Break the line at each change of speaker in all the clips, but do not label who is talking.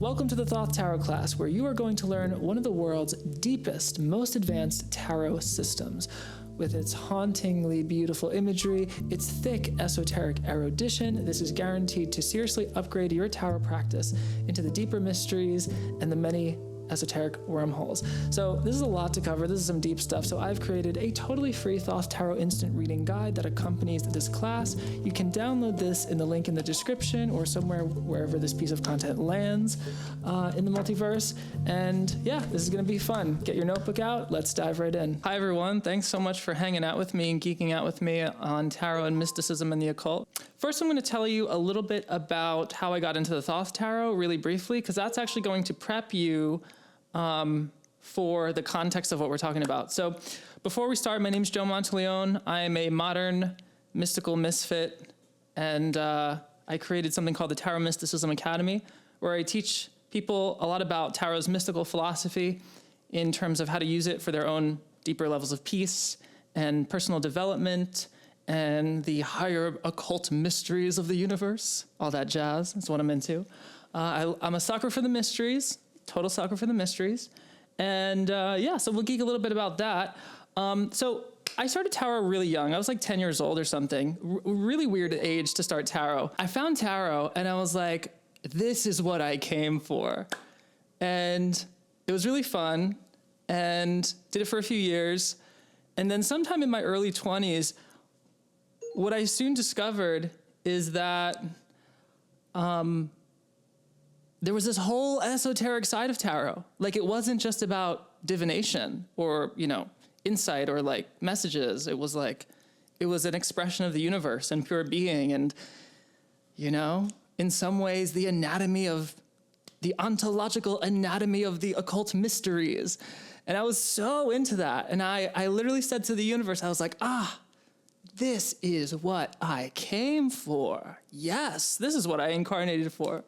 Welcome to the Thoth Tarot class, where you are going to learn one of the world's deepest, most advanced tarot systems. With its hauntingly beautiful imagery, its thick esoteric erudition, this is guaranteed to seriously upgrade your tarot practice into the deeper mysteries and the many esoteric wormholes. So this is a lot to cover. This is some deep stuff. So I've created a totally free Thoth Tarot instant reading guide that accompanies this class. You can download this in the link in the description or somewhere wherever this piece of content lands in the multiverse. And yeah, this is going to be fun. Get your notebook out. Let's dive right in. Hi, everyone. Thanks so much for hanging out with me and geeking out with me on tarot and mysticism and the occult. First, I'm going to tell you a little bit about how I got into the Thoth Tarot really briefly, because that's actually going to prep you for the context of what we're talking about. So before we start, my name is Joe Monteleone. I am a modern mystical misfit, and I created something called the Tarot Mysticism Academy, where I teach people a lot about tarot's mystical philosophy in terms of how to use it for their own deeper levels of peace and personal development and the higher occult mysteries of the universe, all that jazz. That's what I'm into. I'm a sucker for the mysteries. Total sucker for the mysteries. And yeah, so we'll geek a little bit about that. So I started tarot really young. I was like 10 years old or something. Really weird age to start tarot. I found tarot and I was like, this is what I came for. And it was really fun and did it for a few years. And then sometime in my early 20s, what I soon discovered is that there was this whole esoteric side of tarot. Like, it wasn't just about divination or, insight or like messages. It was an expression of the universe and pure being. And, in some ways, the ontological anatomy of the occult mysteries. And I was so into that. And I literally said to the universe, I was like, this is what I came for. Yes, this is what I incarnated for.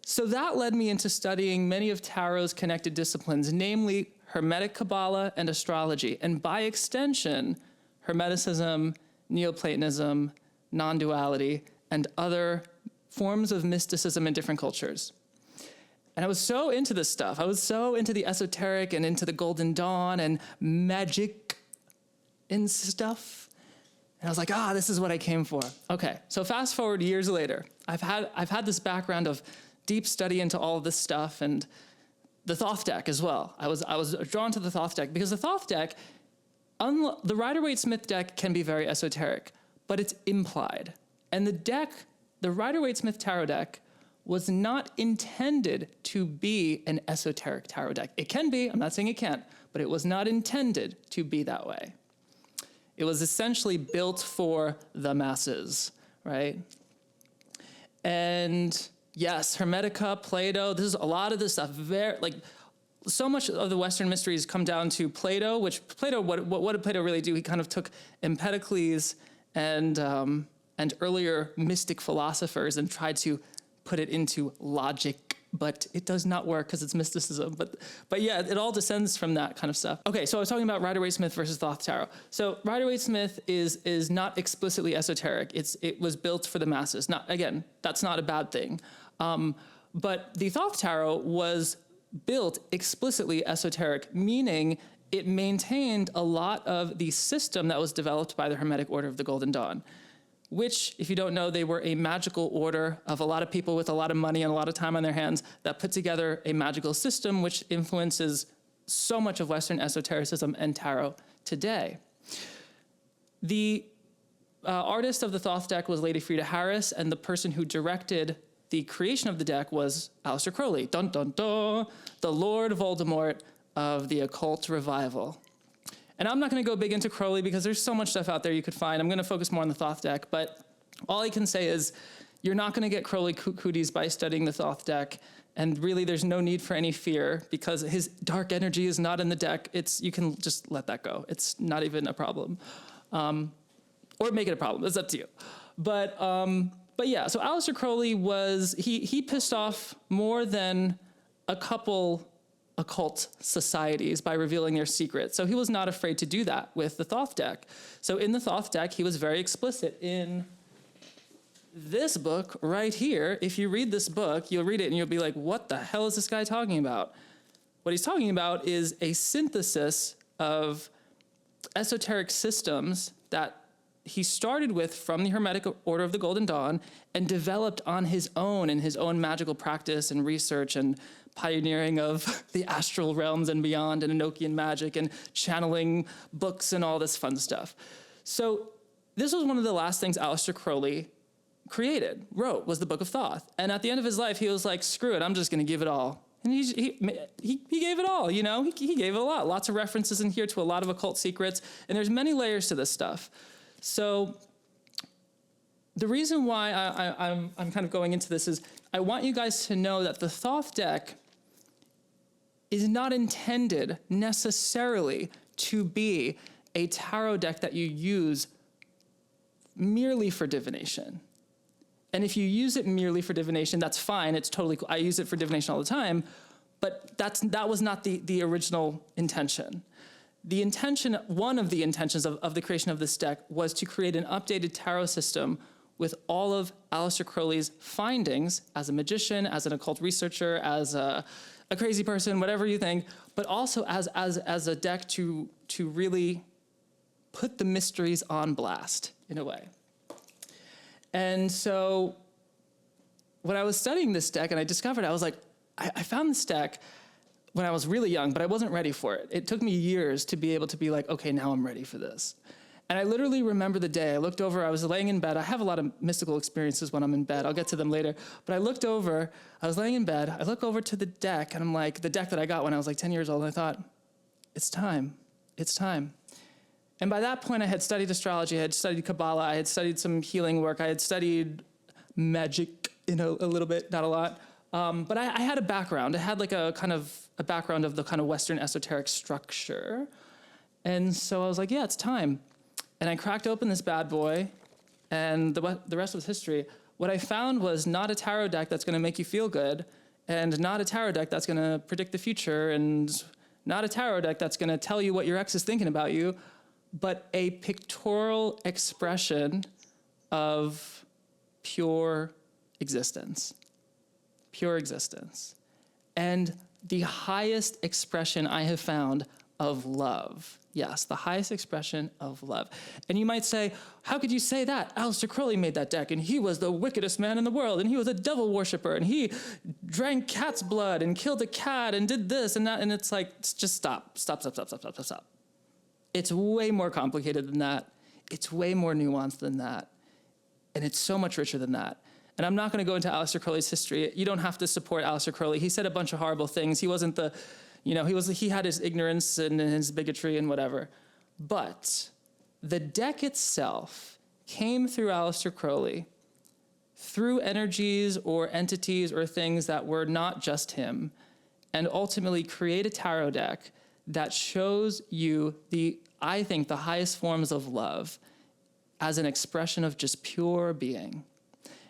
So that led me into studying many of tarot's connected disciplines, namely Hermetic Kabbalah and astrology, and by extension, Hermeticism, Neoplatonism, non-duality, and other forms of mysticism in different cultures. And I was so into this stuff. I was so into the esoteric and into the Golden Dawn and magic and stuff. And I was like, this is what I came for. Okay, so fast forward years later, I've had this background of deep study into all of this stuff and the Thoth deck as well. I was drawn to the Thoth deck because the Thoth deck, the Rider Waite Smith deck can be very esoteric, but it's implied. And the Rider Waite Smith tarot deck was not intended to be an esoteric tarot deck. It can be, I'm not saying it can't, but it was not intended to be that way. It was essentially built for the masses, right? And yes, Hermetica, Plato, this is a lot of this stuff. So much of the Western mysteries come down to Plato, which Plato, what did Plato really do? He kind of took Empedocles and earlier mystic philosophers and tried to put it into logic, but it does not work because it's mysticism. But yeah, it all descends from that kind of stuff. Okay, so I was talking about Rider Waite Smith versus Thoth Tarot. So Rider Waite Smith is not explicitly esoteric. It was built for the masses. Again, that's not a bad thing. But the Thoth Tarot was built explicitly esoteric, meaning it maintained a lot of the system that was developed by the Hermetic Order of the Golden Dawn, which, if you don't know, they were a magical order of a lot of people with a lot of money and a lot of time on their hands that put together a magical system which influences so much of Western esotericism and tarot today. The artist of the Thoth deck was Lady Frida Harris, and the person who directed the creation of the deck was Aleister Crowley, dun dun dun, the Lord Voldemort of the occult revival. And I'm not going to go big into Crowley because there's so much stuff out there you could find. I'm going to focus more on the Thoth deck, but all I can say is you're not going to get Crowley cooties by studying the Thoth deck, and really there's no need for any fear because his dark energy is not in the deck. You can just let that go. It's not even a problem. Or make it a problem. It's up to you. But yeah, so Aleister Crowley he pissed off more than a couple occult societies by revealing their secrets. So he was not afraid to do that with the Thoth deck. So in the Thoth deck, he was very explicit in this book right here, if you read this book, you'll read it and you'll be like, what the hell is this guy talking about? What he's talking about is a synthesis of esoteric systems that he started with from the Hermetic Order of the Golden Dawn and developed on his own in his own magical practice and research and pioneering of the astral realms and beyond and Enochian magic and channeling books and all this fun stuff. So this was one of the last things Aleister Crowley wrote, was the Book of Thoth. And at the end of his life, he was like, screw it, I'm just going to give it all. And he gave it all, you know? He gave it a lot. Lots of references in here to a lot of occult secrets, and there's many layers to this stuff. So the reason why I'm kind of going into this is I want you guys to know that the Thoth deck is not intended necessarily to be a tarot deck that you use merely for divination. And if you use it merely for divination, that's fine. It's totally cool. I use it for divination all the time, but that was not the original intention. The intention, one of the intentions of the creation of this deck was to create an updated tarot system with all of Aleister Crowley's findings as a magician, as an occult researcher, as a crazy person, whatever you think, but also as a deck to really put the mysteries on blast in a way. And so when I was studying this deck and I discovered, I was like, I found this deck when I was really young, but I wasn't ready for it. It took me years to be able to be like, okay, now I'm ready for this. And I literally remember the day I looked over, I was laying in bed. I have a lot of mystical experiences when I'm in bed. I'll get to them later. But I looked over, I was laying in bed. I look over to the deck and I'm like, the deck that I got when I was like 10 years old. And I thought, it's time. It's time. And by that point, I had studied astrology, I had studied Kabbalah, I had studied some healing work, I had studied magic, a little bit, not a lot. But I had a background. I had like a background of the kind of Western esoteric structure. And so I was like, yeah, it's time. And I cracked open this bad boy, and the rest was history. What I found was not a tarot deck that's going to make you feel good, and not a tarot deck that's going to predict the future, and not a tarot deck that's going to tell you what your ex is thinking about you, but a pictorial expression of pure existence. Pure existence. And the highest expression I have found of love. Yes, the highest expression of love. And you might say, how could you say that? Aleister Crowley made that deck, and he was the wickedest man in the world, and he was a devil worshiper, and he drank cat's blood and killed a cat and did this and that. And it's like, just stop. It's way more complicated than that. It's way more nuanced than that. And it's so much richer than that. And I'm not going to go into Aleister Crowley's history. You don't have to support Aleister Crowley. He said a bunch of horrible things. He wasn't he had his ignorance and his bigotry and whatever. But the deck itself came through Aleister Crowley, through energies or entities or things that were not just him, and ultimately create a tarot deck that shows you I think, the highest forms of love as an expression of just pure being.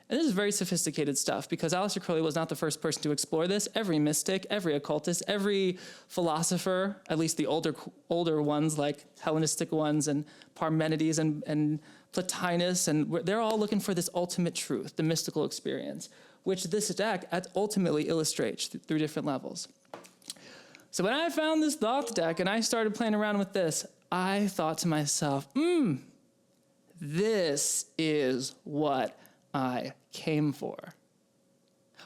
And this is very sophisticated stuff because Aleister Crowley was not the first person to explore this. Every mystic, every occultist, every philosopher, at least the older ones like Hellenistic ones and Parmenides and Plotinus, and they're all looking for this ultimate truth, the mystical experience, which this deck ultimately illustrates through different levels. So when I found this Thoth deck and I started playing around with this, I thought to myself, this is what I came for.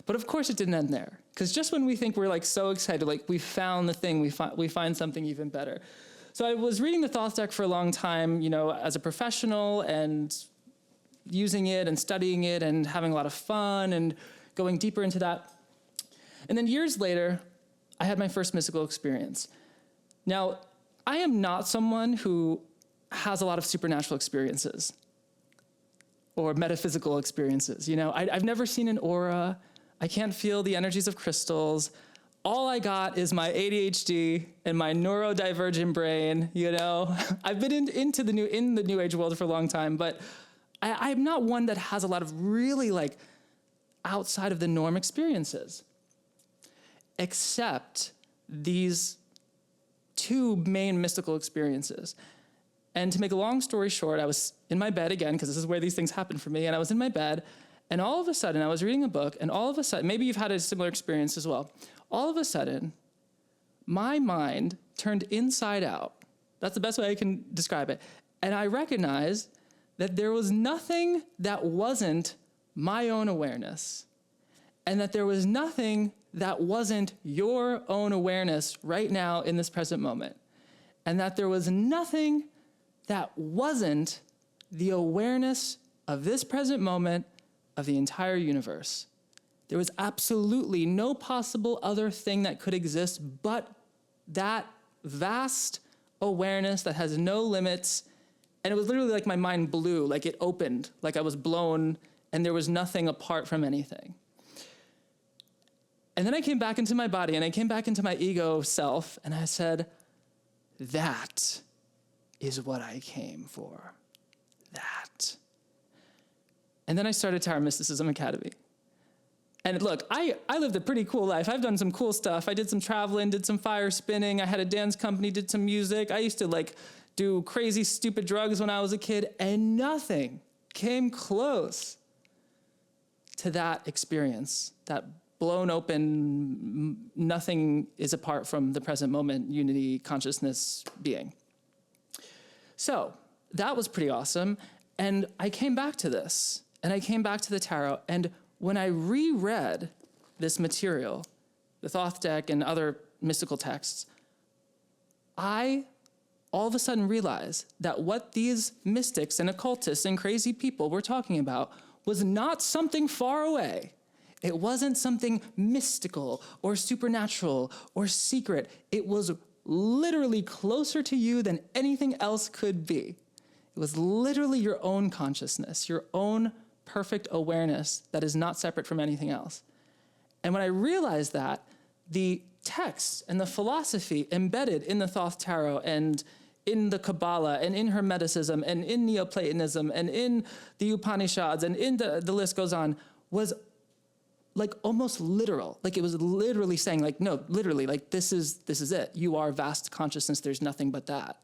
But of course it didn't end there, because just when we think we're like so excited, like we found the thing, we find something even better. So I was reading the Thoth deck for a long time, as a professional, and using it and studying it and having a lot of fun and going deeper into that. And then years later, I had my first mystical experience. Now, I am not someone who has a lot of supernatural experiences or metaphysical experiences. I've never seen an aura. I can't feel the energies of crystals. All I got is my ADHD and my neurodivergent brain. I've been in the new age world for a long time, but I'm not one that has a lot of really like outside of the norm experiences, except these two main mystical experiences. And to make a long story short, I was in my bed again, because this is where these things happen for me, and I was in my bed, And all of a sudden, I was reading a book, and all of a sudden, maybe you've had a similar experience as well. All of a sudden, my mind turned inside out. That's the best way I can describe it. And I recognized that there was nothing that wasn't my own awareness, and that there was nothing that wasn't your own awareness right now in this present moment, and that there was nothing that wasn't the awareness of this present moment of the entire universe. There was absolutely no possible other thing that could exist but that vast awareness that has no limits. And it was literally like my mind blew, like it opened, like I was blown, and there was nothing apart from anything. And then I came back into my body, and I came back into my ego self, and I said, that is what I came for. That. And then I started Tarot Mysticism Academy. And look, I lived a pretty cool life. I've done some cool stuff. I did some traveling, did some fire spinning. I had a dance company, did some music. I used to do crazy, stupid drugs when I was a kid, and nothing came close to that experience, that blown open, nothing is apart from the present moment, unity, consciousness, being. So that was pretty awesome. And I came back to this, and I came back to the tarot, and when I reread this material, the Thoth deck and other mystical texts, I all of a sudden realized that what these mystics and occultists and crazy people were talking about was not something far away. It wasn't something mystical or supernatural or secret. It was literally closer to you than anything else could be. It was literally your own consciousness, your own perfect awareness that is not separate from anything else. And when I realized that, the texts and the philosophy embedded in the Thoth Tarot and in the Kabbalah and in Hermeticism and in Neoplatonism and in the Upanishads and in the list goes on, was like almost literal. Like it was literally saying like, no, literally, like this is it. You are vast consciousness. There's nothing but that.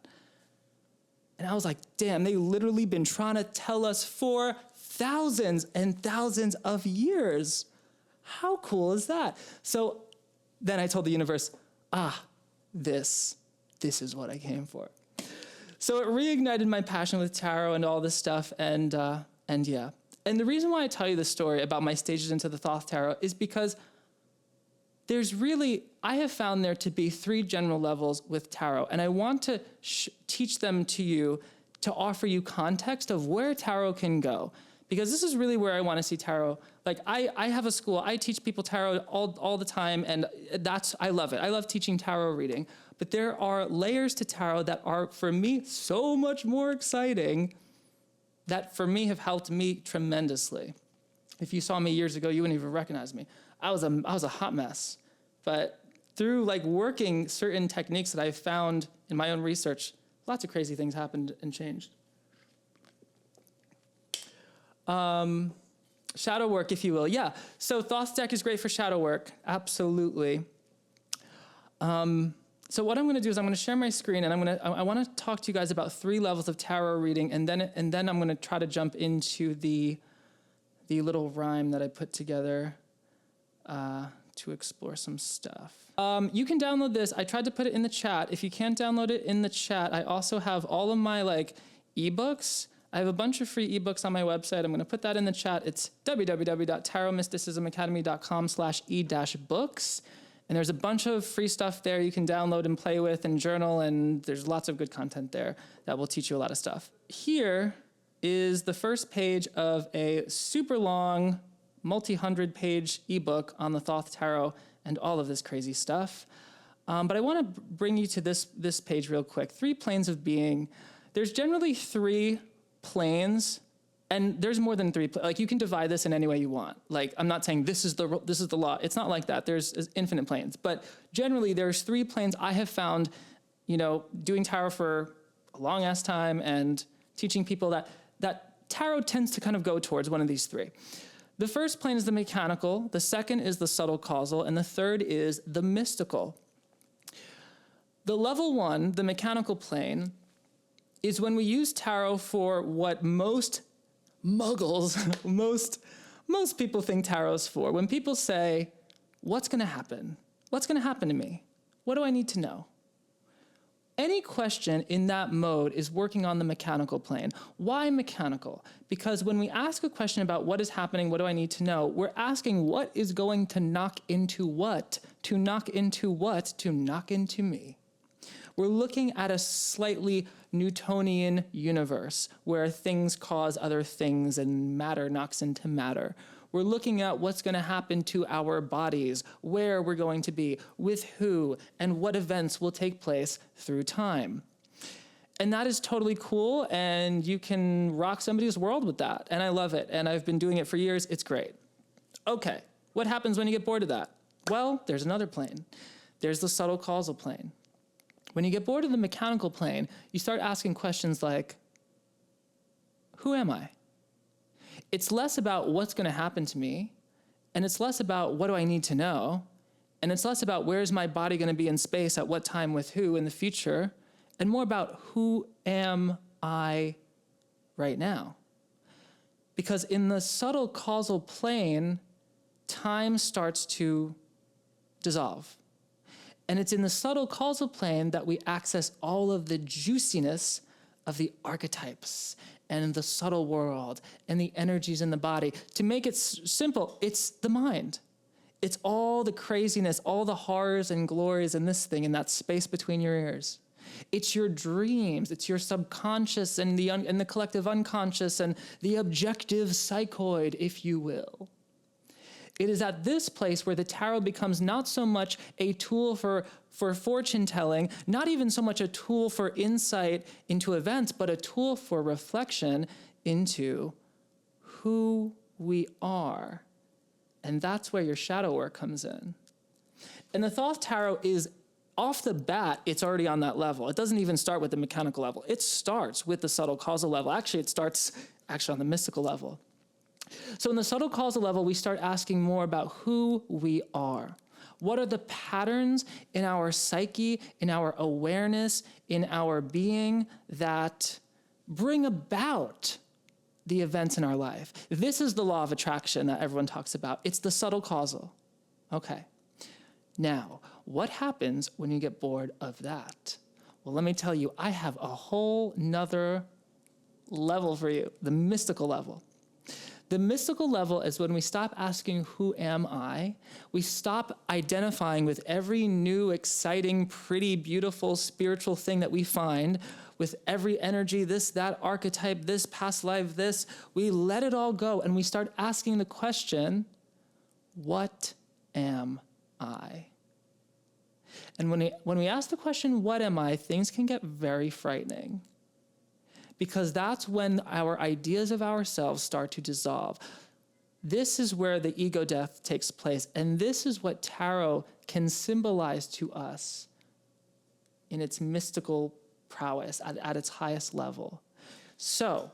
And I was like, damn, they literally been trying to tell us for thousands and thousands of years. How cool is that? So then I told the universe, this is what I came for. So it reignited my passion with tarot and all this stuff, and yeah. And the reason why I tell you this story about my stages into the Thoth Tarot is because there's really, I have found there to be 3 general levels with tarot, and I want to teach them to you to offer you context of where tarot can go. Because this is really where I want to see tarot. Like I have a school, I teach people tarot all the time, and I love it. I love teaching tarot reading. But there are layers to tarot that are, for me, so much more exciting that for me have helped me tremendously. If you saw me years ago, you wouldn't even recognize me. I was a hot mess. But through working certain techniques that I've found in my own research, lots of crazy things happened and changed. Shadow work, if you will. Yeah, so Thoth deck is great for shadow work, absolutely. So what I'm going to do is I'm going to share my screen, and I want to talk to you guys about 3 levels of tarot reading, and then I'm going to try to jump into the little rhyme that I put together to explore some stuff. You can download this. I tried to put it in the chat. If you can't download it in the chat, I also have all of my ebooks. I have a bunch of free ebooks on my website. I'm going to put that in the chat. It's www.tarotmysticismacademy.com/e-books. And there's a bunch of free stuff there you can download and play with and journal, and there's lots of good content there that will teach you a lot of stuff. Here is the first page of a super long, multi-100-page ebook on the Thoth Tarot and all of this crazy stuff. But I want to bring you to this page real quick. 3 planes of being. There's generally 3 planes, and there's more than 3. You can divide this in any way you want. I'm not saying this is the law. It's not like that. There's infinite planes. But generally, there's 3 planes I have found, doing tarot for a long ass time and teaching people that tarot tends to kind of go towards one of these 3. The first plane is the mechanical, the second is the subtle causal, and the third is the mystical. The level 1, the mechanical plane, is when we use tarot for what most muggles, most most people think tarot's for. When people say, what's going to happen? What's going to happen to me? What do I need to know? Any question in that mode is working on the mechanical plane. Why mechanical? Because when we ask a question about what is happening, what do I need to know, we're asking what is going to knock into what? To knock into what? To knock into me. We're looking at a slightly Newtonian universe where things cause other things and matter knocks into matter. We're looking at what's going to happen to our bodies, where we're going to be, with who, and what events will take place through time. And that is totally cool, and you can rock somebody's world with that. And I love it, and I've been doing it for years. It's great. Okay, what happens when you get bored of that? Well, there's another plane. There's the subtle causal plane. When you get bored of the mechanical plane, you start asking questions like, who am I? It's less about what's going to happen to me, and it's less about what do I need to know, and it's less about where's my body going to be in space at what time with who in the future, and more about who am I right now. Because in the subtle causal plane, time starts to dissolve. And it's in the subtle causal plane that we access all of the juiciness of the archetypes and the subtle world and the energies in the body. To make it simple, it's the mind. It's all the craziness, all the horrors and glories in this thing, in that space between your ears. It's your dreams, it's your subconscious and the collective unconscious and the objective psychoid, if you will. It is at this place where the tarot becomes not so much a tool for fortune telling, not even so much a tool for insight into events, but a tool for reflection into who we are. And that's where your shadow work comes in. And the Thoth Tarot is, off the bat, it's already on that level. It doesn't even start with the mechanical level. It starts with the subtle causal level. Actually, it starts on the mystical level. So in the subtle causal level, we start asking more about who we are. What are the patterns in our psyche, in our awareness, in our being that bring about the events in our life? This is the law of attraction that everyone talks about. It's the subtle causal. Okay. Now, what happens when you get bored of that? Well, let me tell you, I have a whole nother level for you, the mystical level. The mystical level is when we stop asking, who am I? We stop identifying with every new, exciting, pretty, beautiful, spiritual thing that we find, with every energy, this, that, archetype, this, past life, this. We let it all go, and we start asking the question, what am I? And when we ask the question, what am I, things can get very frightening. Because that's when our ideas of ourselves start to dissolve. This is where the ego death takes place. And this is what tarot can symbolize to us in its mystical prowess at its highest level. So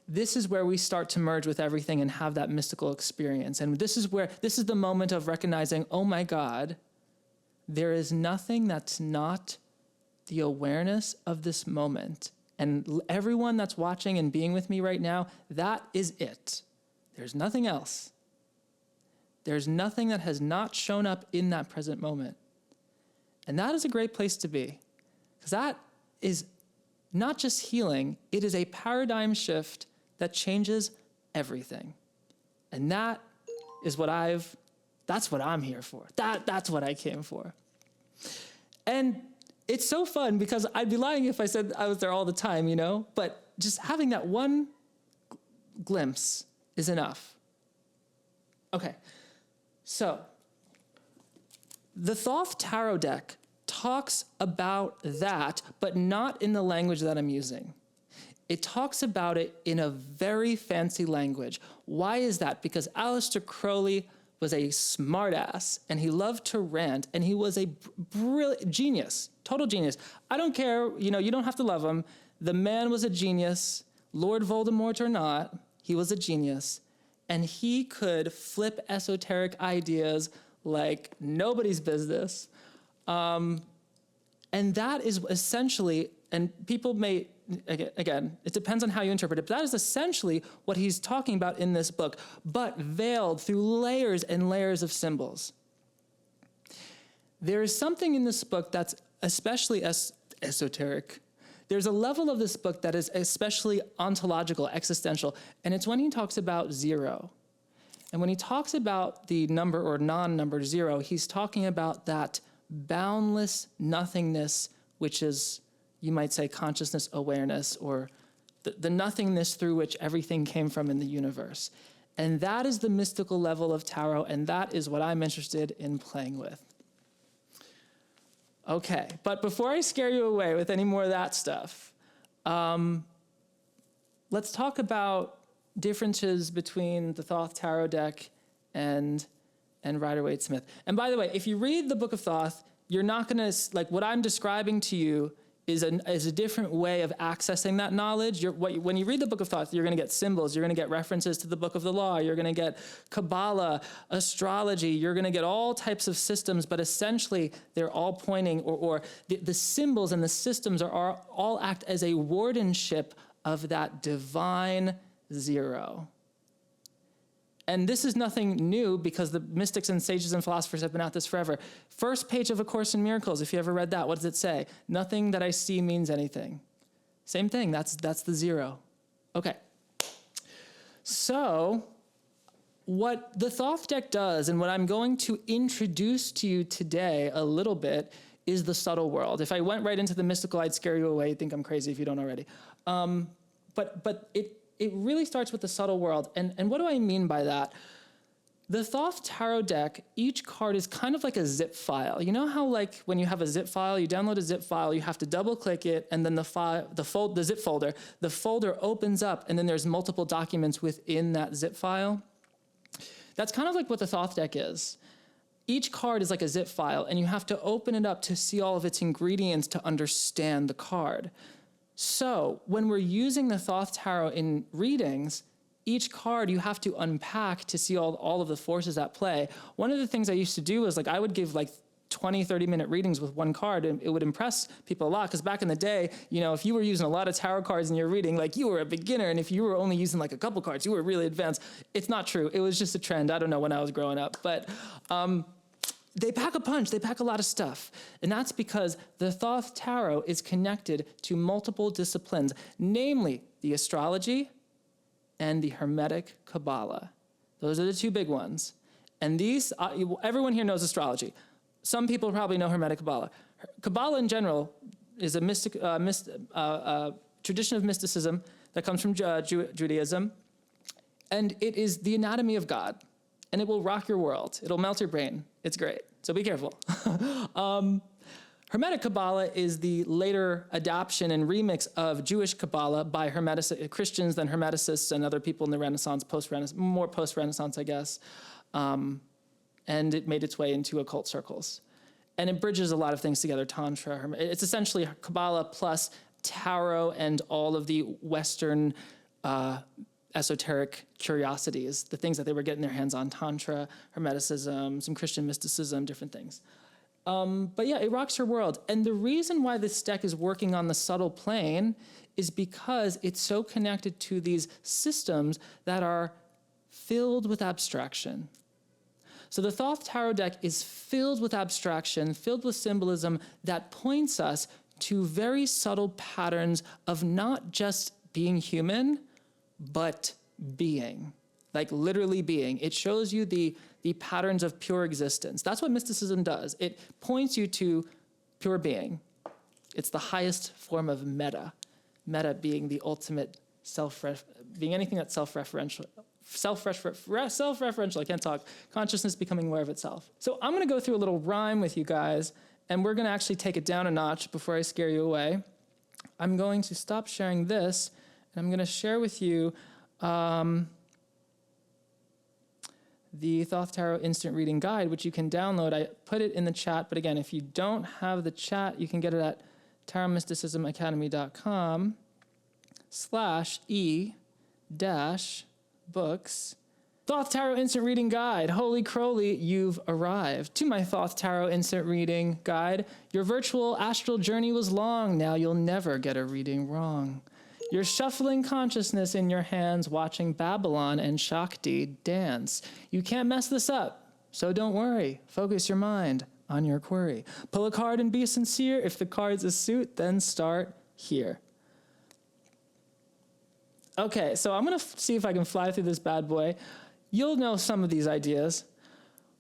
this is where we start to merge with everything and have that mystical experience. And this is the moment of recognizing, oh my God, there is nothing that's not the awareness of this moment. And everyone that's watching and being with me right now, that is it. There's nothing else. There's nothing that has not shown up in that present moment. And that is a great place to be, because that is not just healing, it is a paradigm shift that changes everything. And that is that's what I'm here for. That's what I came for. And it's so fun, because I'd be lying if I said I was there all the time, but just having that one glimpse is enough. Okay, so the Thoth Tarot deck talks about that, but not in the language that I'm using. It talks about it in a very fancy language. Why is that? Because Aleister Crowley was a smartass, and he loved to rant, and he was a brilliant genius, total genius. I don't care, you don't have to love him. The man was a genius, Lord Voldemort or not, he was a genius, and he could flip esoteric ideas like nobody's business. And that is essentially, and people may again, it depends on how you interpret it, but that is essentially what he's talking about in this book, but veiled through layers and layers of symbols. There is something in this book that's especially esoteric. There's a level of this book that is especially ontological, existential, and it's when he talks about zero. And when he talks about the number or non-number zero, he's talking about that boundless nothingness, which is, you might say, consciousness awareness, or the nothingness through which everything came from in the universe. And that is the mystical level of tarot, and that is what I'm interested in playing with. Okay, but before I scare you away with any more of that stuff, let's talk about differences between the Thoth Tarot deck and Rider Waite Smith. And by the way, if you read the Book of Thoth, you're not going to, like, what I'm describing to you is a different way of accessing that knowledge. When you read the Book of Thoth, you're going to get symbols, you're going to get references to the Book of the Law, you're going to get Kabbalah, astrology, you're going to get all types of systems, but essentially they're all pointing, or the symbols and the systems are all act as a wardenship of that divine zero. And this is nothing new because the mystics and sages and philosophers have been at this forever. First page of A Course in Miracles, if you ever read that, what does it say? Nothing that I see means anything. Same thing, that's the zero. Okay. So what the Thoth deck does, and what I'm going to introduce to you today a little bit, is the subtle world. If I went right into the mystical, I'd scare you away. You'd think I'm crazy if you don't already. But it really starts with the subtle world. And what do I mean by that? The Thoth Tarot deck, each card is kind of like a zip file. You know how, like, when you have a zip file, you download a zip file, you have to double click it, and then the zip folder opens up, and then there's multiple documents within that zip file. That's kind of like what the Thoth deck is. Each card is like a zip file, and you have to open it up to see all of its ingredients to understand the card. So when we're using the Thoth Tarot in readings, each card you have to unpack to see all of the forces at play. One of the things I used to do was, like, I would give like 20, 30-minute readings with one card, and it would impress people a lot, because back in the day, you know, if you were using a lot of tarot cards in your reading, like, you were a beginner, and if you were only using like a couple cards, you were really advanced. It's not true. It was just a trend. I don't know when I was growing up, but they pack a punch, they pack a lot of stuff. And that's because the Thoth Tarot is connected to multiple disciplines, namely the astrology and the Hermetic Kabbalah. Those are the two big ones. And these, everyone here knows astrology. Some people probably know Hermetic Kabbalah. Kabbalah in general is a tradition of mysticism that comes from Judaism. And it is the anatomy of God. And it will rock your world. It'll melt your brain. It's great. So be careful. Hermetic Kabbalah is the later adaptation and remix of Jewish Kabbalah by Christians, then Hermeticists, and other people in the Renaissance, more post-Renaissance, I guess. And it made its way into occult circles. And it bridges a lot of things together, Tantra. It's essentially Kabbalah plus Tarot and all of the Western esoteric curiosities, the things that they were getting their hands on, Tantra, Hermeticism, some Christian mysticism, different things. But yeah, it rocks your world. And the reason why this deck is working on the subtle plane is because it's so connected to these systems that are filled with abstraction. So the Thoth Tarot deck is filled with abstraction, filled with symbolism that points us to very subtle patterns of not just being human, but being, like literally being. It shows you the patterns of pure existence. That's what mysticism does. It points you to pure being. It's the highest form of meta. Meta being the ultimate being anything that's self-referential. Self-referential, I can't talk. Consciousness becoming aware of itself. So I'm going to go through a little rhyme with you guys, and we're going to actually take it down a notch before I scare you away. I'm going to stop sharing this, and I'm going to share with you the Thoth Tarot Instant Reading Guide, which you can download. I put it in the chat, but again, if you don't have the chat, you can get it at tarotmysticismacademy.com/e-books Thoth Tarot Instant Reading Guide. Holy crowly, you've arrived. To my Thoth Tarot Instant Reading Guide, your virtual astral journey was long. Now you'll never get a reading wrong. You're shuffling consciousness in your hands, watching Babylon and Shakti dance. You can't mess this up, so don't worry. Focus your mind on your query. Pull a card and be sincere. If the card's a suit, then start here. Okay, so I'm going to see if I can fly through this bad boy. You'll know some of these ideas.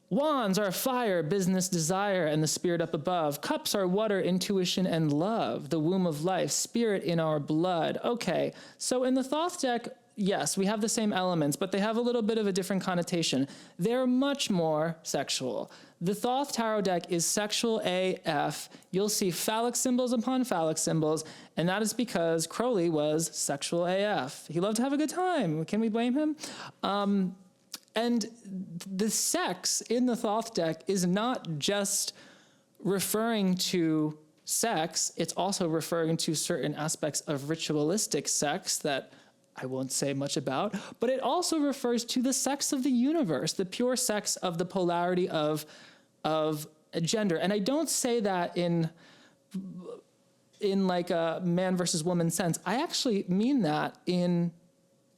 Wands are fire, business, desire, and the spirit up above. Cups are water, intuition, and love, the womb of life, spirit in our blood. Okay, so in the Thoth deck, yes, we have the same elements, but they have a little bit of a different connotation. They're much more sexual. The Thoth Tarot deck is sexual AF. You'll see phallic symbols upon phallic symbols, and that is because Crowley was sexual AF. He loved to have a good time. Can we blame him? And the sex in the Thoth deck is not just referring to sex, it's also referring to certain aspects of ritualistic sex that I won't say much about, but it also refers to the sex of the universe, the pure sex of the polarity of gender. And I don't say that in like a man versus woman sense. I actually mean that in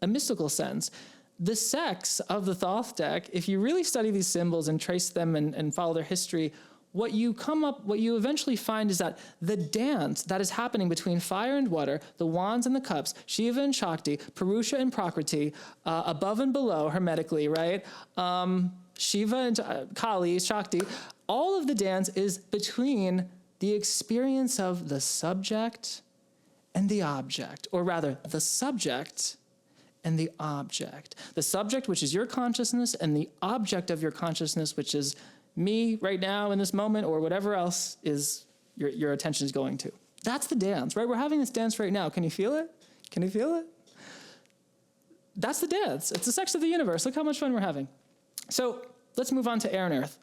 a mystical sense. The sex of the Thoth deck, if you really study these symbols and trace them and follow their history, what you eventually find is that the dance that is happening between fire and water, the wands and the cups, Shiva and Shakti, Purusha and Prakriti, above and below hermetically, right? Shiva and Kali, Shakti, all of the dance is between the experience of the subject and the object, or rather, the subject and the object. The subject, which is your consciousness, and the object of your consciousness, which is me right now in this moment, or whatever else is your attention is going to. That's the dance, right? We're having this dance right now. Can you feel it? Can you feel it? That's the dance. It's the sex of the universe. Look how much fun we're having. So let's move on to air and earth.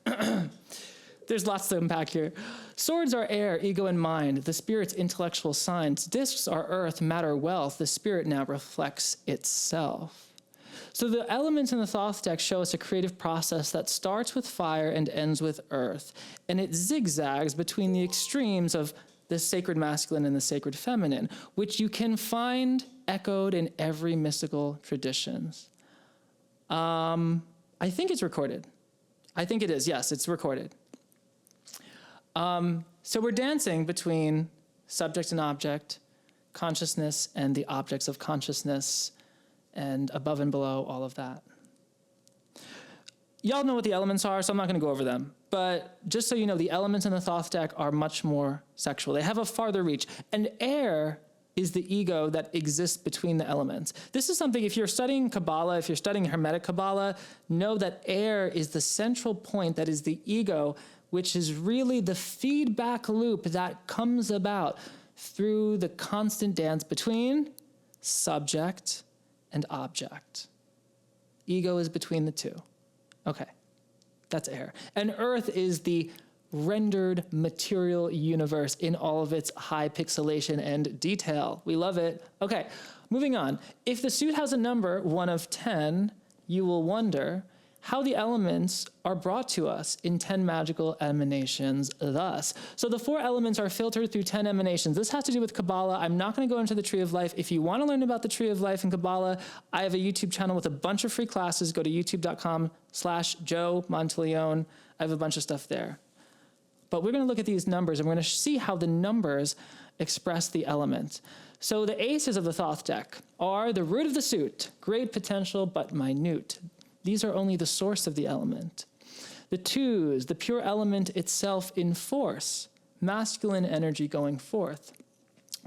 There's lots to unpack here. Swords are air, ego, and mind, the spirit's intellectual signs. Discs are earth, matter, wealth. The spirit now reflects itself. So the elements in the Thoth deck show us a creative process that starts with fire and ends with earth. And it zigzags between the extremes of the sacred masculine and the sacred feminine, which you can find echoed in every mystical traditions. I think it's recorded. I think it is, yes, it's recorded. So we're dancing between subject and object, consciousness and the objects of consciousness, and above and below, all of that. Y'all know what the elements are, so I'm not going to go over them. But just so you know, the elements in the Thoth deck are much more sexual. They have a farther reach. And air is the ego that exists between the elements. This is something, if you're studying Kabbalah, if you're studying Hermetic Kabbalah, know that air is the central point that is the ego, which is really the feedback loop that comes about through the constant dance between subject and object. Ego is between the two. Okay, that's air. And earth is the rendered material universe in all of its high pixelation and detail. We love it. Okay, moving on. If the suit has a number, 1 of 10, you will wonder how the elements are brought to us in 10 magical emanations thus. So the 4 elements are filtered through 10 emanations. This has to do with Kabbalah. I'm not going to go into the Tree of Life. If you want to learn about the Tree of Life and Kabbalah, I have a YouTube channel with a bunch of free classes. Go to youtube.com/Joe Monteleone. I have a bunch of stuff there. But we're going to look at these numbers, and we're going to see how the numbers express the element. So the aces of the Thoth deck are the root of the suit, great potential but minute. These are only the source of the element. The 2s, the pure element itself in force, masculine energy going forth.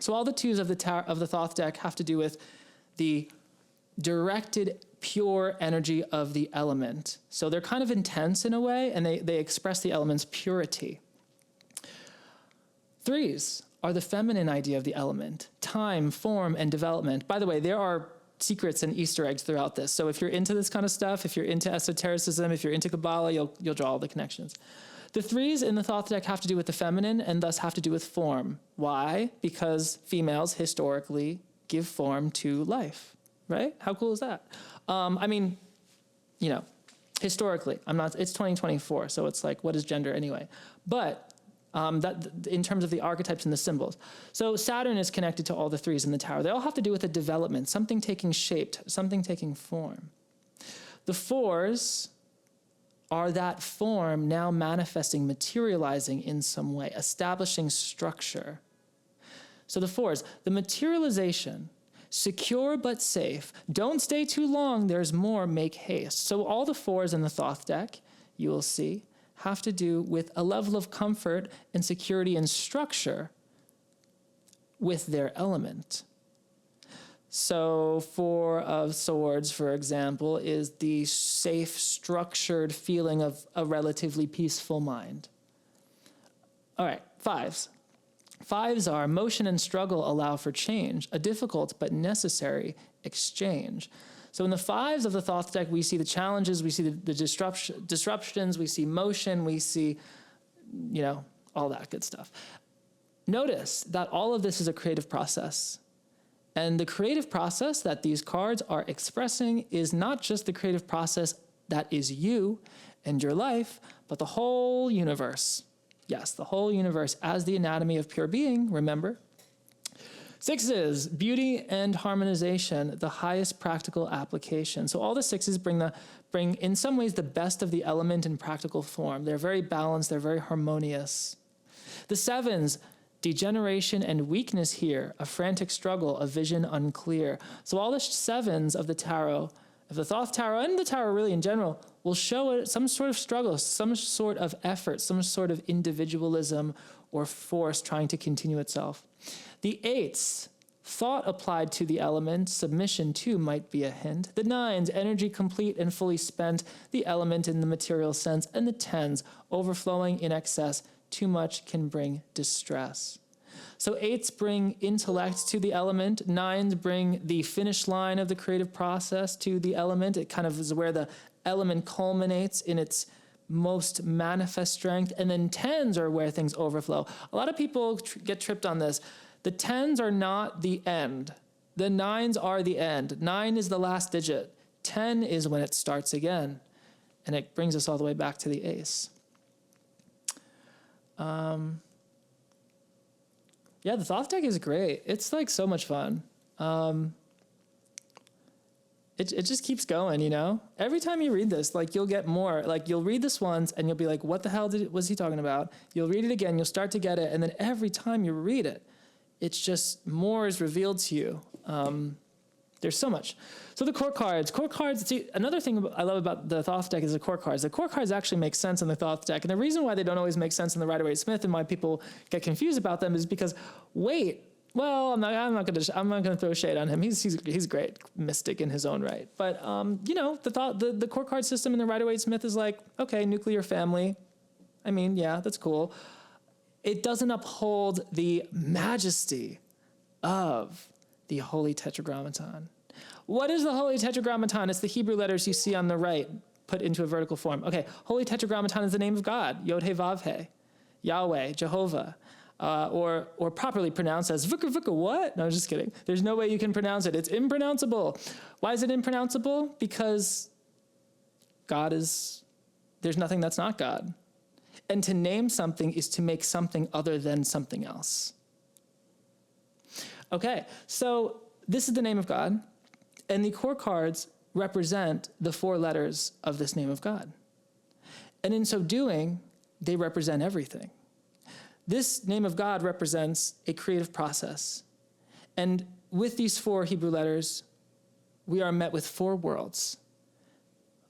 So all the 2s of the Thoth deck have to do with the directed pure energy of the element. So they're kind of intense in a way, and they express the element's purity. 3s are the feminine idea of the element, time, form, and development. By the way, there are secrets and Easter eggs throughout this. So if you're into this kind of stuff, if you're into esotericism, if you're into Kabbalah, you'll draw all the connections. The 3s in the Thoth deck have to do with the feminine and thus have to do with form. Why? Because females historically give form to life, right? How cool is that? I mean, historically, it's 2024, so it's like, what is gender anyway? But that in terms of the archetypes and the symbols. So Saturn is connected to all the threes in the tower. They all have to do with a development, something taking shape, something taking form. The fours are that form now manifesting, materializing in some way, establishing structure. So the fours, the materialization, secure but safe, don't stay too long, there's more, make haste. So all the fours in the Thoth deck, you will see, have to do with a level of comfort and security and structure with their element. So Four of Swords, for example, is the safe, structured feeling of a relatively peaceful mind. All right, fives. Fives are motion and struggle allow for change, a difficult but necessary exchange. So in the fives of the Thoth deck, we see the challenges, we see the disruptions, we see motion, we see, all that good stuff. Notice that all of this is a creative process. And the creative process that these cards are expressing is not just the creative process that is you and your life, but the whole universe. Yes, the whole universe as the anatomy of pure being, remember? Sixes, beauty and harmonization, the highest practical application. So all the sixes bring in some ways the best of the element in practical form. They're very balanced, they're very harmonious. The sevens, degeneration and weakness here, a frantic struggle, a vision unclear. So all the sevens of the tarot, of the Thoth tarot and the tarot really in general, will show some sort of struggle, some sort of effort, some sort of individualism or force trying to continue itself. The eights, thought applied to the element, submission too might be a hint. The nines, energy complete and fully spent, the element in the material sense. And the tens, overflowing in excess, too much can bring distress. So eights bring intellect to the element. Nines bring the finish line of the creative process to the element. It kind of is where the element culminates in its most manifest strength. And then tens are where things overflow. A lot of people get tripped on this. The tens are not the end. The nines are the end. 9 is the last digit. 10 is when it starts again. And it brings us all the way back to the ace. Yeah, the Thoth deck is great. It's like so much fun. It just keeps going, Every time you read this, like you'll get more. Like you'll read this once and you'll be like, what the hell was he talking about? You'll read it again, you'll start to get it. And then every time you read it, it's just more is revealed to you. There's so much. So the court cards, see, another thing I love about the Thoth deck is the court cards. The court cards actually make sense in the Thoth deck. And the reason why they don't always make sense in the Rider Waite Smith and why people get confused about them is because, I'm not going to throw shade on him. He's great mystic in his own right. But, the court card system in the Rider Waite Smith is like, okay, nuclear family. I mean, yeah, that's cool. It doesn't uphold the majesty of the Holy Tetragrammaton. What is the Holy Tetragrammaton? It's the Hebrew letters you see on the right put into a vertical form. Okay, Holy Tetragrammaton is the name of God, Yod He Vav He, Yahweh, Jehovah, or properly pronounced as Vukka Vukka what? No, just kidding. There's no way you can pronounce it. It's impronounceable. Why is it impronounceable? Because there's nothing that's not God. And to name something is to make something other than something else. Okay, so this is the name of God, and the core cards represent the 4 letters of this name of God. And in so doing, they represent everything. This name of God represents a creative process. And with these 4 Hebrew letters, we are met with 4 worlds.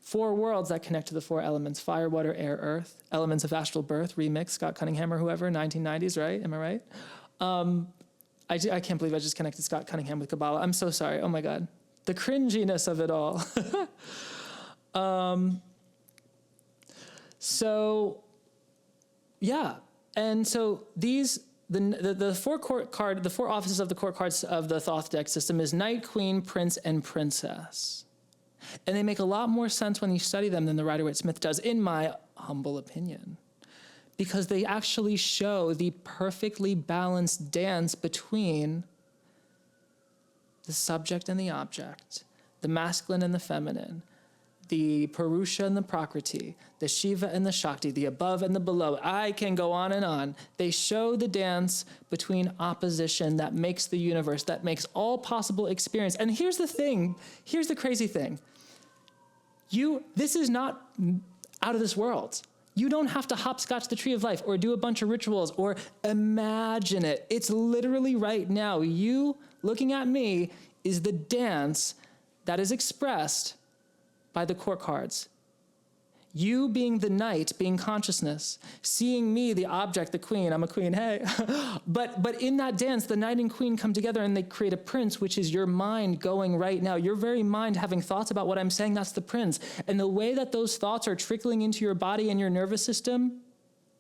4 worlds that connect to the 4 elements: fire, water, air, earth, elements of astral birth, remix, Scott Cunningham or whoever, 1990s, right? Am I right? I can't believe I just connected Scott Cunningham with Kabbalah. I'm so sorry. Oh my God. The cringiness of it all. So, yeah. And so the 4 offices of the court cards of the Thoth deck system is Knight, Queen, Prince, and Princess. And they make a lot more sense when you study them than the Rider Waite Smith does, in my humble opinion. Because they actually show the perfectly balanced dance between the subject and the object, the masculine and the feminine, the Purusha and the Prakriti, the Shiva and the Shakti, the above and the below. I can go on and on. They show the dance between opposition that makes the universe, that makes all possible experience. And here's the thing, here's the crazy thing. This is not out of this world. You don't have to hopscotch the tree of life or do a bunch of rituals or imagine it. It's literally right now. You looking at me is the dance that is expressed by the court cards. You being the knight, being consciousness, seeing me, the object, the queen, I'm a queen, hey. but in that dance, the knight and queen come together and they create a prince, which is your mind going right now. Your very mind having thoughts about what I'm saying, that's the prince. And the way that those thoughts are trickling into your body and your nervous system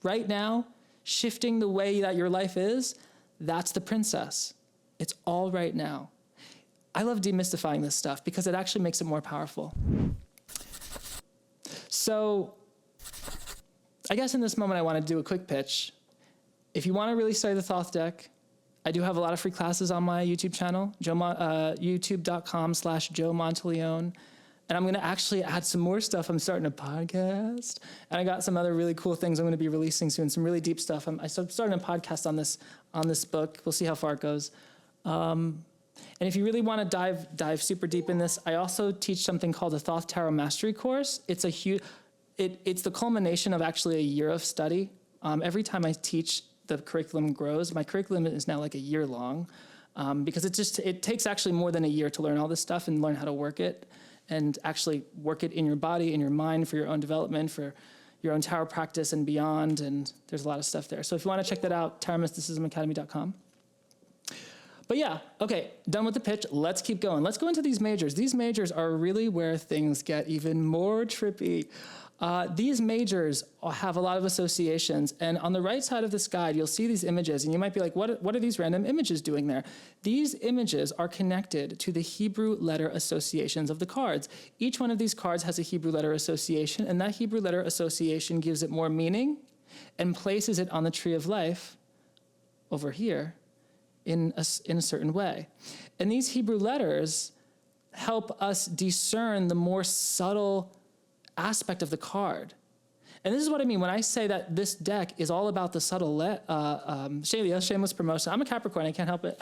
right now, shifting the way that your life is, that's the princess. It's all right now. I love demystifying this stuff because it actually makes it more powerful. So I guess in this moment, I want to do a quick pitch. If you want to really study the Thoth deck, I do have a lot of free classes on my YouTube channel, youtube.com/Joe Monteleone. And I'm going to actually add some more stuff. I'm starting a podcast. And I got some other really cool things I'm going to be releasing soon, some really deep stuff. I'm starting a podcast on this book. We'll see how far it goes. And if you really want to dive super deep in this, I also teach something called the Thoth Tarot Mastery Course. It's the culmination of actually a year of study. Every time I teach, the curriculum grows. My curriculum is now like a year long because it takes actually more than a year to learn all this stuff and learn how to work it and actually work it in your body, in your mind, for your own development, for your own tarot practice and beyond. And there's a lot of stuff there. So if you want to check that out, tarotmysticismacademy.com. But yeah, okay, done with the pitch. Let's keep going. Let's go into these majors. These majors are really where things get even more trippy. These majors have a lot of associations. And on the right side of this guide, you'll see these images. And you might be like, what are these random images doing there? These images are connected to the Hebrew letter associations of the cards. Each one of these cards has a Hebrew letter association. And that Hebrew letter association gives it more meaning and places it on the tree of life over here in a certain way. And these Hebrew letters help us discern the more subtle aspect of the card. And this is what I mean when I say that this deck is all about the subtle, shameless promotion. I'm a Capricorn, I can't help it.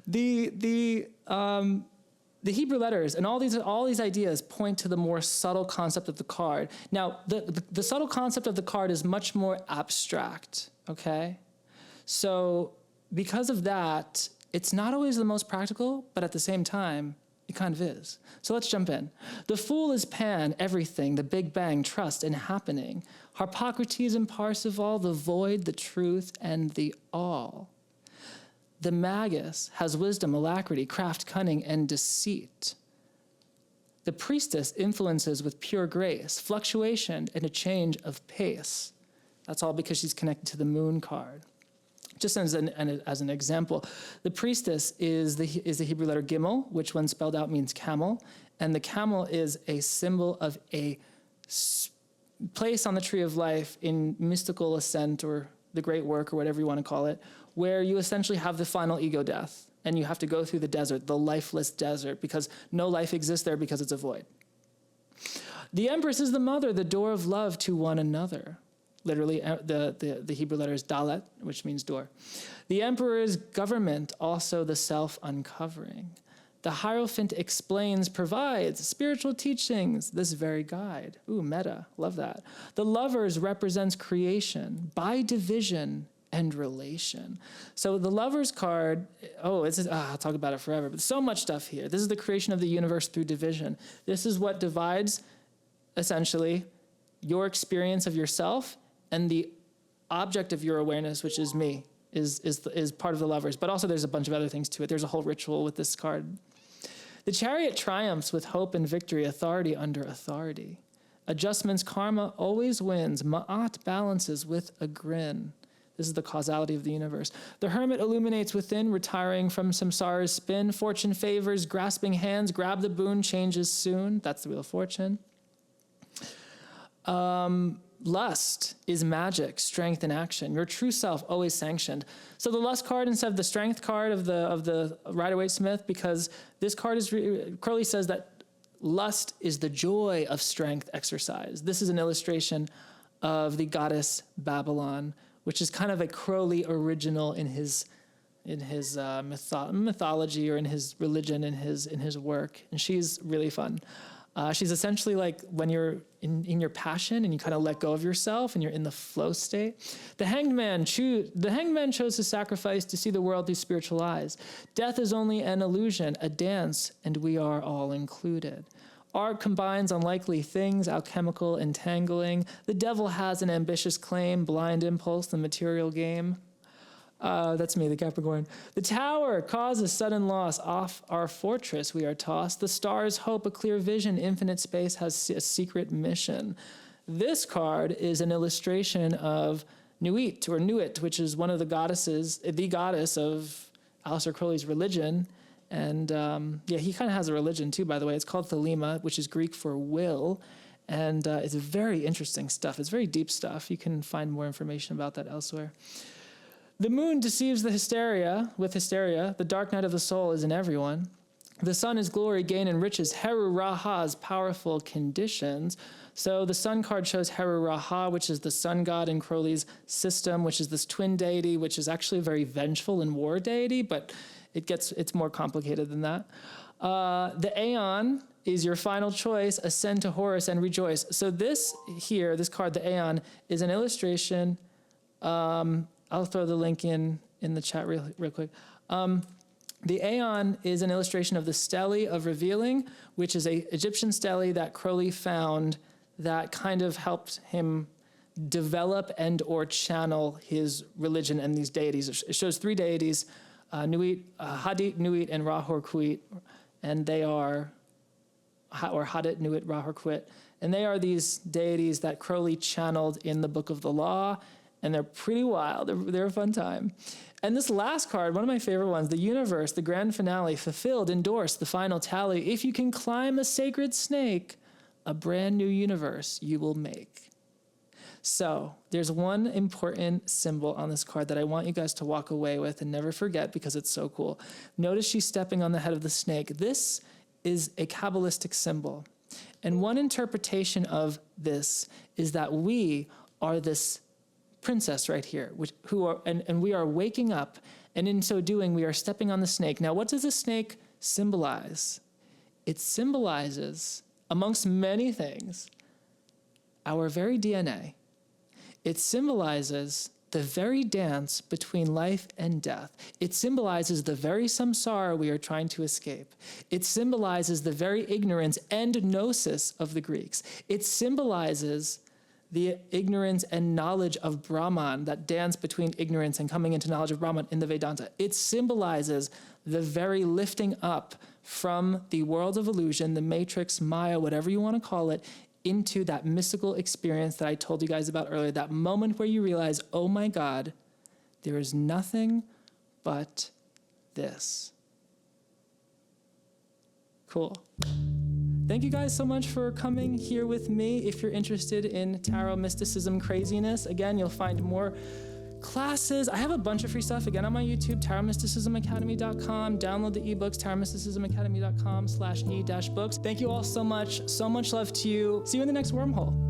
The Hebrew letters and all these ideas point to the more subtle concept of the card. Now, the subtle concept of the card is much more abstract, okay? So because of that, it's not always the most practical, but at the same time, it kind of is. So let's jump in. The Fool is Pan, everything, the Big Bang, trust, and happening. Harpocrates and Parsifal, the void, the truth, and the all. The Magus has wisdom, alacrity, craft, cunning, and deceit. The Priestess influences with pure grace, fluctuation, and a change of pace. That's all because she's connected to the Moon card. Just as an example, the Priestess is the Hebrew letter Gimel, which when spelled out means camel. And the camel is a symbol of a place on the tree of life in mystical ascent or the great work or whatever you want to call it, where you essentially have the final ego death. And you have to go through the desert, the lifeless desert, because no life exists there because it's a void. The Empress is the mother, the door of love to one another. Literally, the Hebrew letter is Dalet, which means door. The Emperor is government, also the self-uncovering. The Hierophant explains, provides spiritual teachings, this very guide. Ooh, meta, love that. The Lovers represents creation by division and relation. So the Lovers card, I'll talk about it forever, but so much stuff here. This is the creation of the universe through division. This is what divides, essentially, your experience of yourself and the object of your awareness, which is me, is part of the Lovers. But also there's a bunch of other things to it. There's a whole ritual with this card. The Chariot triumphs with hope and victory, authority under authority. Adjustments, karma always wins. Ma'at balances with a grin. This is the causality of the universe. The Hermit illuminates within, retiring from samsara's spin. Fortune favors, grasping hands, grab the boon, changes soon. That's the Wheel of Fortune. Lust is magic, strength, and action. Your true self always sanctioned. So the lust card instead of the strength card of the Rider Waite Smith, because this card is Crowley says that lust is the joy of strength exercise. This is an illustration of the goddess Babylon, which is kind of a Crowley original in his mythology or in his religion, in his work, and she's really fun. She's essentially like when you're in your passion and you kind of let go of yourself and you're in the flow state. The hanged man chose to sacrifice to see the world through spiritual eyes. Death is only an illusion, a dance, and we are all included. Art combines unlikely things, alchemical entangling. The devil has an ambitious claim, blind impulse, the material game. That's me, the Capricorn. The tower causes sudden loss. Off our fortress we are tossed. The stars hope a clear vision. Infinite space has a secret mission. This card is an illustration of Nuit, which is one of the goddesses, the goddess of Aleister Crowley's religion. And he kind of has a religion too, by the way. It's called Thelema, which is Greek for will. And it's very interesting stuff. It's very deep stuff. You can find more information about that elsewhere. The moon deceives with hysteria. The dark night of the soul is in everyone. The sun is glory, gain, and riches. Heru Raha's powerful conditions. So the sun card shows Heru Raha, which is the sun god in Crowley's system, which is this twin deity, which is actually a very vengeful and war deity, but it's more complicated than that. The Aeon is your final choice. Ascend to Horus and rejoice. So this card, the Aeon, is an illustration. I'll throw the link in the chat real quick. The Aeon is an illustration of the Stele of Revealing, which is a Egyptian stele that Crowley found that kind of helped him develop and or channel his religion and these deities. It shows three deities, Hadit, Nuit, and Ra-Hor-Khuit, and they are, or Hadit, Nuit, Ra-Hor-Khuit, and they are these deities that Crowley channeled in the Book of the Law, and they're pretty wild. They're a fun time. And this last card, one of my favorite ones, the universe, the grand finale, fulfilled, endorsed, the final tally. If you can climb a sacred snake, a brand new universe you will make. So there's one important symbol on this card that I want you guys to walk away with and never forget because it's so cool. Notice she's stepping on the head of the snake. This is a Kabbalistic symbol. And one interpretation of this is that we are this princess right here, and we are waking up, and in so doing, we are stepping on the snake. Now, what does the snake symbolize? It symbolizes, amongst many things, our very DNA. It symbolizes the very dance between life and death. It symbolizes the very samsara we are trying to escape. It symbolizes the very ignorance and gnosis of the Greeks. It symbolizes the ignorance and knowledge of Brahman, that dance between ignorance and coming into knowledge of Brahman in the Vedanta. It symbolizes the very lifting up from the world of illusion, the matrix, Maya, whatever you want to call it, into that mystical experience that I told you guys about earlier, that moment where you realize, oh my God, there is nothing but this. Cool. Thank you guys so much for coming here with me. If you're interested in tarot mysticism craziness, again, you'll find more classes. I have a bunch of free stuff, again, on my YouTube, tarotmysticismacademy.com. Download the ebooks, tarotmysticismacademy.com/e-books. Thank you all so much. So much love to you. See you in the next wormhole.